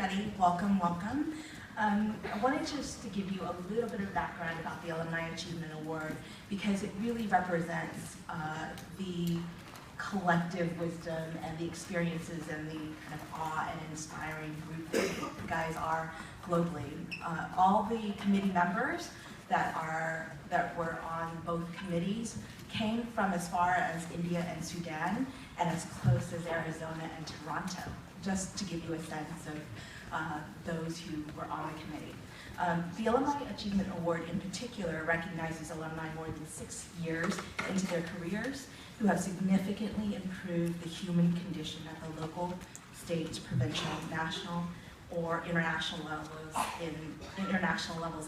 everybody. Welcome, welcome. I wanted just to give you a little bit of background about the Alumni Achievement Award because it really represents the collective wisdom and the experiences and the kind of awe and inspiring group that you guys are globally. All the committee members that were on both committees came from as far as India and Sudan and as close as Arizona and Toronto, just to give you a sense of those who were on the committee. The Alumni Achievement Award in particular recognizes alumni more than 6 years into their careers who have significantly improved the human condition at the local, state, provincial, national, or international levels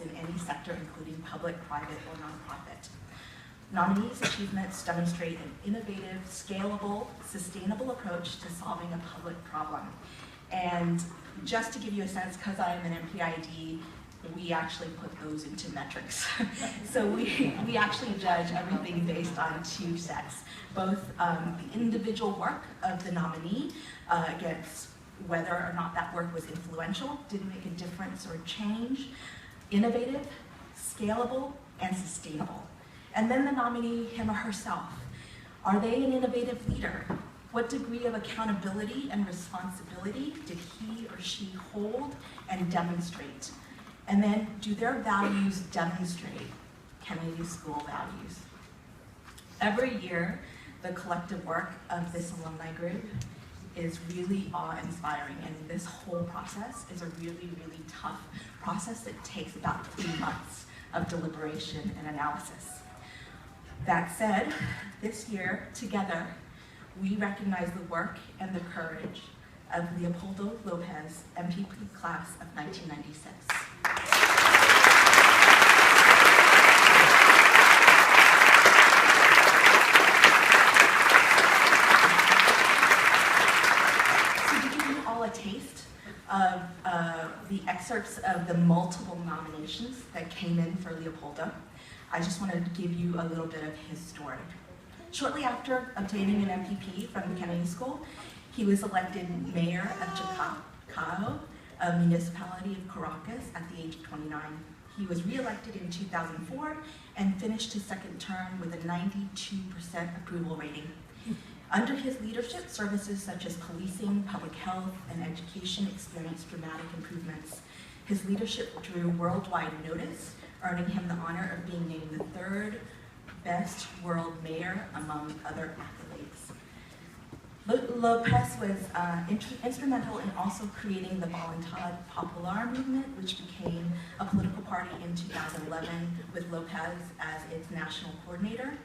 in any sector, including public, private, or nonprofit. Nominees' achievements demonstrate an innovative, scalable, sustainable approach to solving a public problem. And just to give you a sense, because I am an MPID, we actually put those into metrics. So we actually judge everything based on 2 sets, both the individual work of the nominee against whether or not that work was influential, didn't make a difference or change, innovative, scalable, and sustainable. And then the nominee, him or herself. Are they an innovative leader? What degree of accountability and responsibility did he or she hold and demonstrate? And then, do their values demonstrate Kennedy School values? Every year, the collective work of this alumni group is really awe-inspiring, and this whole process is a really, really tough process that takes about 3 months of deliberation and analysis. That said, this year, together, we recognize the work and the courage of Leopoldo Lopez, MPP class of 1996. So to give you all a taste of the excerpts of the multiple nominations that came in for Leopoldo, I just wanted to give you a little bit of his story. Shortly after obtaining an MPP from the Kennedy School, he was elected mayor of Chacao, a municipality of Caracas, at the age of 29. He was re-elected in 2004 and finished his second term with a 92% approval rating. Under his leadership, services such as policing, public health, and education experienced dramatic improvements. His leadership drew worldwide notice, earning him the honor of being named the 3rd best world mayor among other accolades. Lopez was instrumental in also creating the Voluntad Popular movement, which became a political party in 2011 with Lopez as its national coordinator.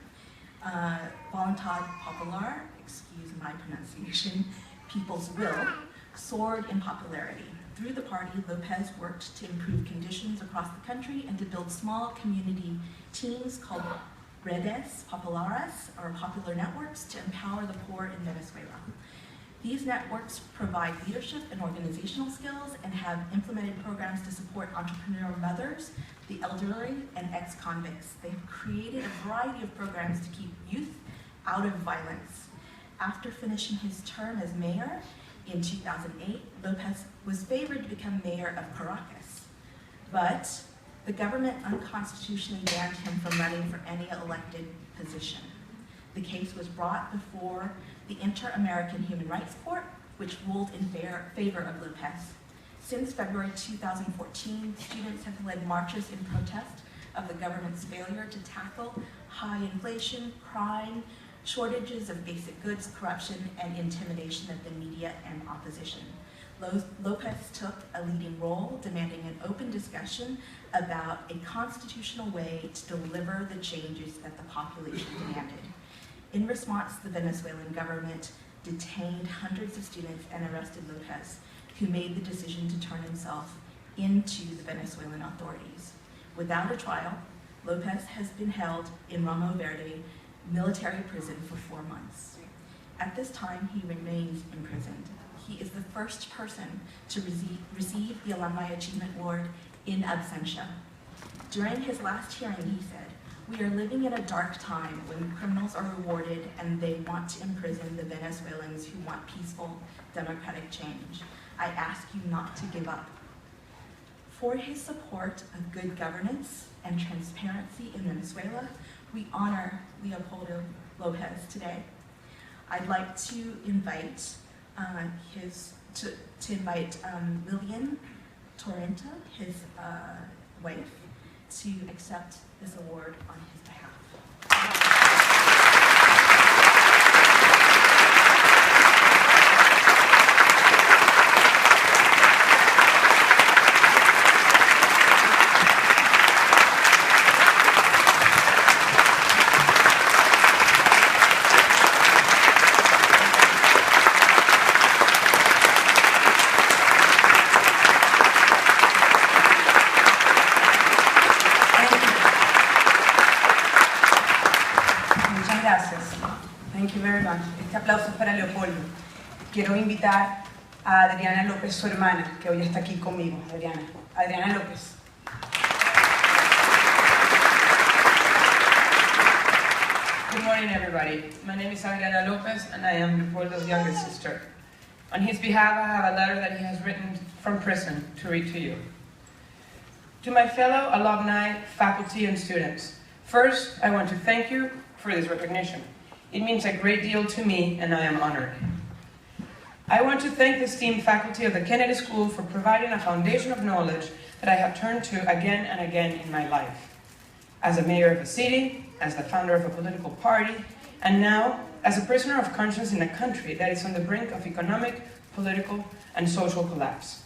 Voluntad Popular, excuse my pronunciation, People's Will, soared in popularity. Through the party, Lopez worked to improve conditions across the country and to build small community teams called Redes Populares, or popular networks, to empower the poor in Venezuela. These networks provide leadership and organizational skills and have implemented programs to support entrepreneurial mothers, the elderly, and ex-convicts. They've created a variety of programs to keep youth out of violence. After finishing his term as mayor in 2008, Lopez was favored to become mayor of Caracas, but the government unconstitutionally banned him from running for any elected position. The case was brought before the Inter-American Human Rights Court, which ruled in favor of Lopez. Since February 2014, students have led marches in protest of the government's failure to tackle high inflation, crime, shortages of basic goods, corruption, and intimidation of the media and opposition. Lopez took a leading role, demanding an open discussion about a constitutional way to deliver the changes that the population demanded. In response, the Venezuelan government detained hundreds of students and arrested Lopez, who made the decision to turn himself into the Venezuelan authorities. Without a trial, Lopez has been held in Ramo Verde military prison for 4 months. At this time, he remains imprisoned. He is the first person to receive the Alumni Achievement Award in absentia. During his last hearing, he said, "We are living in a dark time when criminals are rewarded and they want to imprison the Venezuelans who want peaceful, democratic change. I ask you not to give up. For his support of good governance and transparency in Venezuela, we honor Leopoldo Lopez today. I'd like to invite Lilian Torrenta, his wife, to accept this award on his behalf. Thank you very much. Este aplauso es para Leopoldo. Quiero invitar a Adriana López, su hermana, que hoy está aquí conmigo. Adriana López. Good morning, everybody. My name is Adriana Lopez, and I am Leopoldo's younger sister. On his behalf, I have a letter that he has written from prison to read to you. To my fellow alumni, faculty, and students, first, I want to thank you for this recognition. It means a great deal to me, and I am honored. I want to thank the esteemed faculty of the Kennedy School for providing a foundation of knowledge that I have turned to again and again in my life. As a mayor of a city, as the founder of a political party, and now as a prisoner of conscience in a country that is on the brink of economic, political, and social collapse.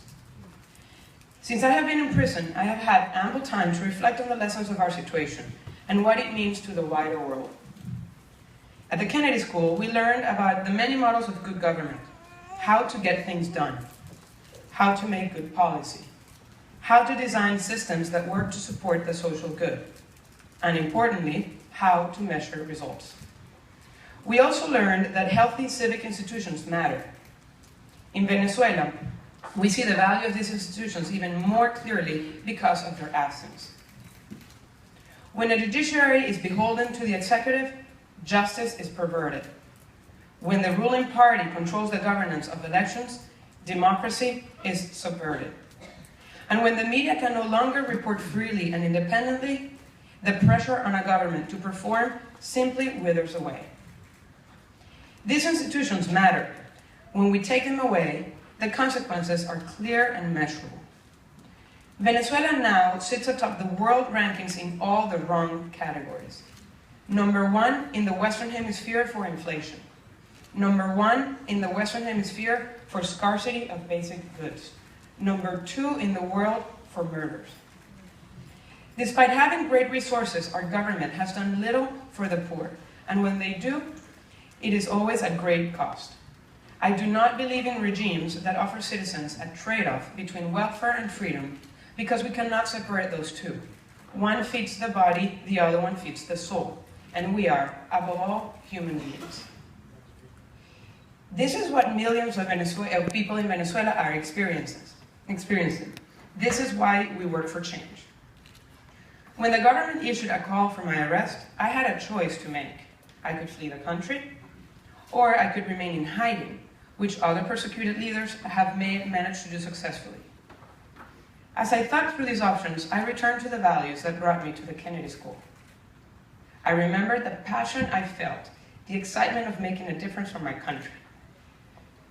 Since I have been in prison, I have had ample time to reflect on the lessons of our situation and what it means to the wider world. At the Kennedy School, we learned about the many models of good government, how to get things done, how to make good policy, how to design systems that work to support the social good, and importantly, how to measure results. We also learned that healthy civic institutions matter. In Venezuela, we see the value of these institutions even more clearly because of their absence. When a judiciary is beholden to the executive, justice is perverted. When the ruling party controls the governance of elections, democracy is subverted. And when the media can no longer report freely and independently, the pressure on a government to perform simply withers away. These institutions matter. When we take them away, the consequences are clear and measurable. Venezuela now sits atop the world rankings in all the wrong categories. Number 1 in the Western Hemisphere for inflation. Number 1 in the Western Hemisphere for scarcity of basic goods. Number 2 in the world for murders. Despite having great resources, our government has done little for the poor, and when they do, it is always at great cost. I do not believe in regimes that offer citizens a trade-off between welfare and freedom, because we cannot separate those two. One feeds the body, the other one feeds the soul, and we are, above all, human beings. This is what millions of people in Venezuela are experiencing. This is why we work for change. When the government issued a call for my arrest, I had a choice to make. I could flee the country, or I could remain in hiding, which other persecuted leaders have managed to do successfully. As I thought through these options, I returned to the values that brought me to the Kennedy School. I remembered the passion I felt, the excitement of making a difference for my country.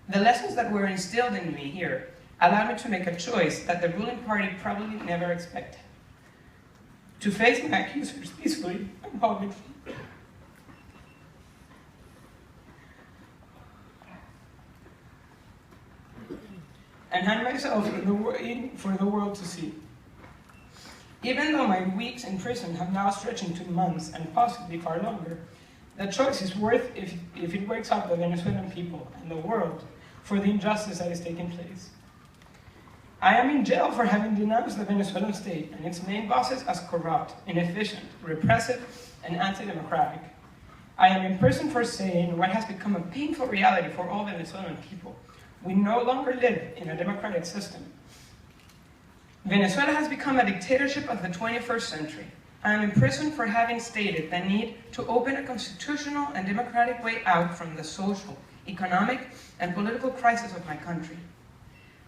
The lessons that were instilled in me here allowed me to make a choice that the ruling party probably never expected. To face my accusers peacefully and publicly. And hand myself for the world to see. Even though my weeks in prison have now stretched into months and possibly far longer, the choice is worth if it wakes up the Venezuelan people and the world for the injustice that is taking place. I am in jail for having denounced the Venezuelan state and its main bosses as corrupt, inefficient, repressive, and anti-democratic. I am in prison for saying what has become a painful reality for all Venezuelan people. We no longer live in a democratic system. Venezuela has become a dictatorship of the 21st century. I am in prison for having stated the need to open a constitutional and democratic way out from the social, economic, and political crisis of my country.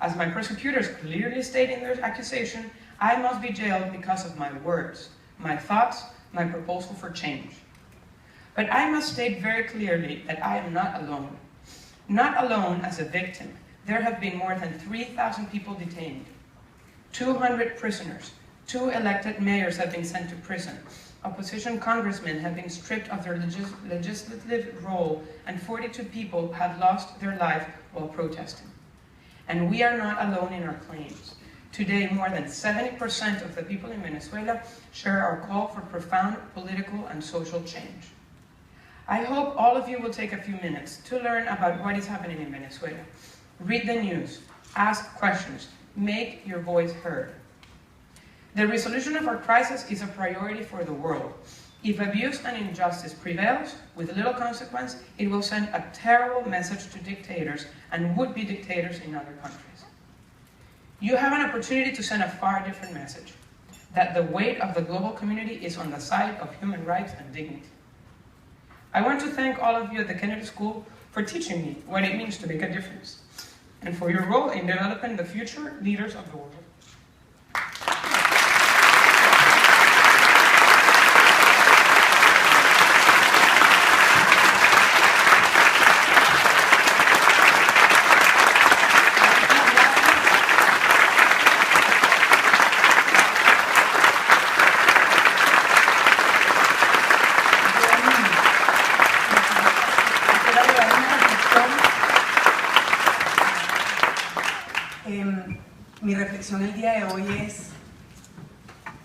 As my prosecutors clearly state in their accusation, I must be jailed because of my words, my thoughts, my proposal for change. But I must state very clearly that I am not alone. Not alone as a victim. There have been more than 3,000 people detained, 200 prisoners, 2 elected mayors have been sent to prison, opposition congressmen have been stripped of their legislative role, and 42 people have lost their life while protesting. And we are not alone in our claims. Today, more than 70% of the people in Venezuela share our call for profound political and social change. I hope all of you will take a few minutes to learn about what is happening in Venezuela. Read the news, ask questions, make your voice heard. The resolution of our crisis is a priority for the world. If abuse and injustice prevails with little consequence, it will send a terrible message to dictators and would-be dictators in other countries. You have an opportunity to send a far different message, that the weight of the global community is on the side of human rights and dignity. I want to thank all of you at the Kennedy School for teaching me what it means to make a difference, and for your role in developing the future leaders of the world. Mi reflexión el día de hoy es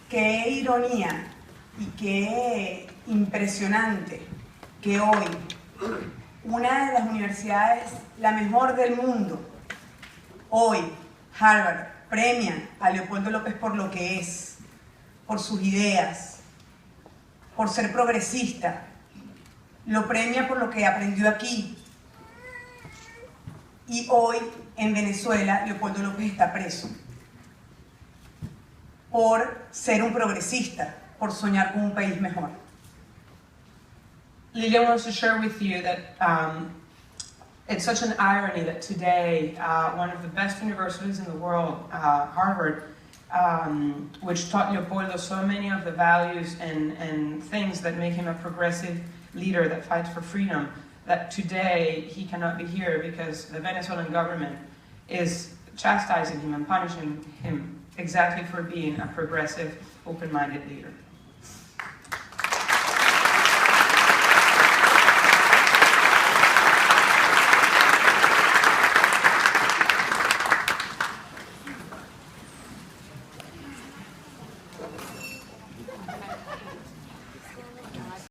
qué ironía y qué impresionante que hoy una de las universidades, la mejor del mundo, hoy Harvard premia a Leopoldo López por lo que es, por sus ideas, por ser progresista, lo premia por lo que aprendió aquí. Y hoy en Venezuela Leopoldo López está preso por ser un progresista, por soñar con un país mejor. Lilian wants to share with you that it's such an irony that today one of the best universities in the world, Harvard, which taught Leopoldo so many of the values and things that make him a progressive leader that fights for freedom, that today he cannot be here because the Venezuelan government is chastising him and punishing him exactly for being a progressive, open-minded leader.